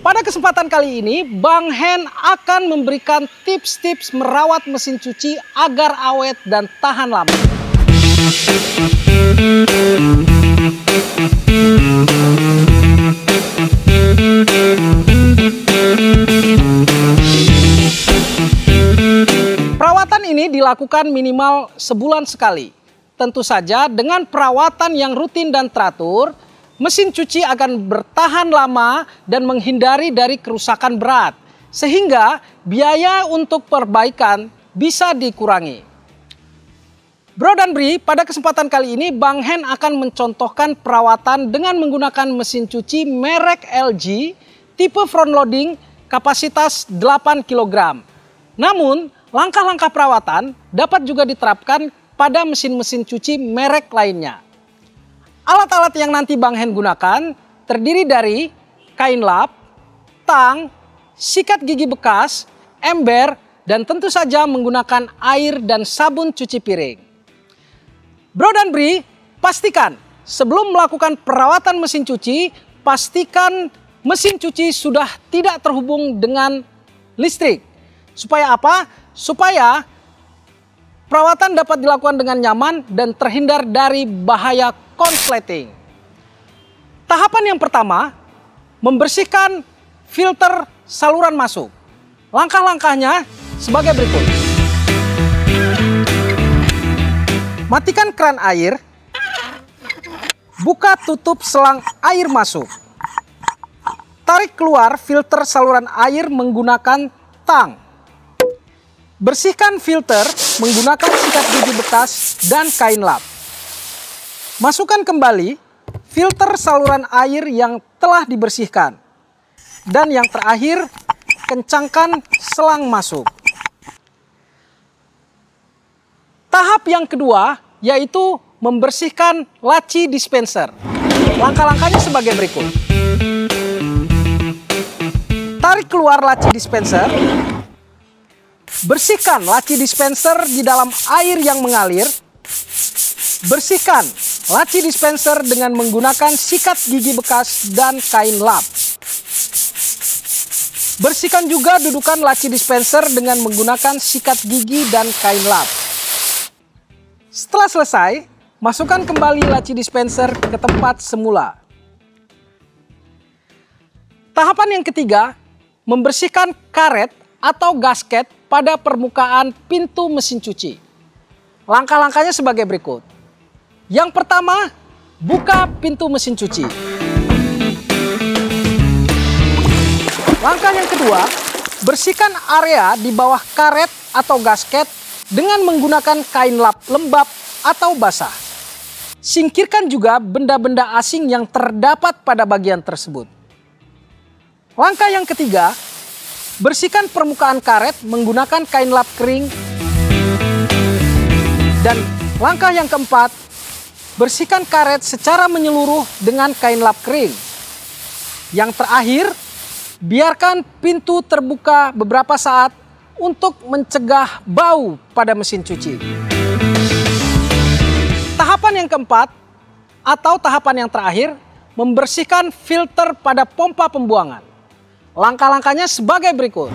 Pada kesempatan kali ini, Bang Hen akan memberikan tips-tips merawat mesin cuci agar awet dan tahan lama. Perawatan ini dilakukan minimal sebulan sekali. Tentu saja dengan perawatan yang rutin dan teratur, mesin cuci akan bertahan lama dan menghindari dari kerusakan berat, sehingga biaya untuk perbaikan bisa dikurangi. Bro dan Bri, pada kesempatan kali ini Bang Hen akan mencontohkan perawatan dengan menggunakan mesin cuci merek LG tipe front loading kapasitas 8 kg. Namun, langkah-langkah perawatan dapat juga diterapkan pada mesin-mesin cuci merek lainnya. Alat-alat yang nanti Bang Hen gunakan terdiri dari kain lap, tang, sikat gigi bekas, ember, dan tentu saja menggunakan air dan sabun cuci piring. Bro dan Bri, pastikan sebelum melakukan perawatan mesin cuci, pastikan mesin cuci sudah tidak terhubung dengan listrik. Supaya apa? Supaya perawatan dapat dilakukan dengan nyaman dan terhindar dari bahaya konsleting. Tahapan yang pertama, membersihkan filter saluran masuk. Langkah-langkahnya sebagai berikut. Matikan keran air. Buka tutup selang air masuk. Tarik keluar filter saluran air menggunakan tang. Bersihkan filter menggunakan sikat gigi bekas dan kain lap. Masukkan kembali filter saluran air yang telah dibersihkan. Dan yang terakhir, kencangkan selang masuk. Tahap yang kedua yaitu membersihkan laci dispenser. Langkah-langkahnya sebagai berikut. Tarik keluar laci dispenser. Bersihkan laci dispenser di dalam air yang mengalir. Bersihkan laci dispenser dengan menggunakan sikat gigi bekas dan kain lap. Bersihkan juga dudukan laci dispenser dengan menggunakan sikat gigi dan kain lap. Setelah selesai, masukkan kembali laci dispenser ke tempat semula. Tahapan yang ketiga, membersihkan karet atau gasket pada permukaan pintu mesin cuci. Langkah-langkahnya sebagai berikut. Yang pertama, buka pintu mesin cuci. Langkah yang kedua, bersihkan area di bawah karet atau gasket dengan menggunakan kain lap lembab atau basah. Singkirkan juga benda-benda asing yang terdapat pada bagian tersebut. Langkah yang ketiga, bersihkan permukaan karet menggunakan kain lap kering. Dan langkah yang keempat, bersihkan karet secara menyeluruh dengan kain lap kering. Yang terakhir, biarkan pintu terbuka beberapa saat untuk mencegah bau pada mesin cuci. Tahapan yang keempat atau tahapan yang terakhir, membersihkan filter pada pompa pembuangan. Langkah-langkahnya sebagai berikut.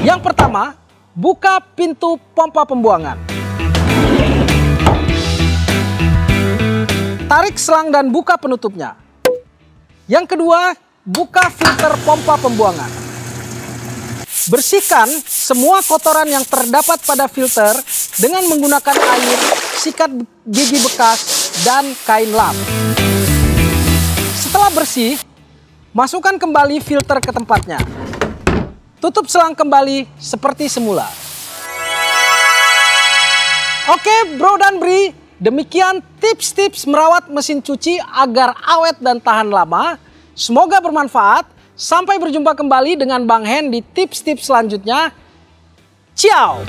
Yang pertama, buka pintu pompa pembuangan. Tarik selang dan buka penutupnya. Yang kedua, buka filter pompa pembuangan. Bersihkan semua kotoran yang terdapat pada filter dengan menggunakan air, sikat gigi bekas, dan kain lap. Setelah bersih, masukkan kembali filter ke tempatnya. Tutup selang kembali seperti semula. Oke Bro dan Bri, demikian tips-tips merawat mesin cuci agar awet dan tahan lama. Semoga bermanfaat. Sampai berjumpa kembali dengan Bang Hen di tips-tips selanjutnya. Ciao!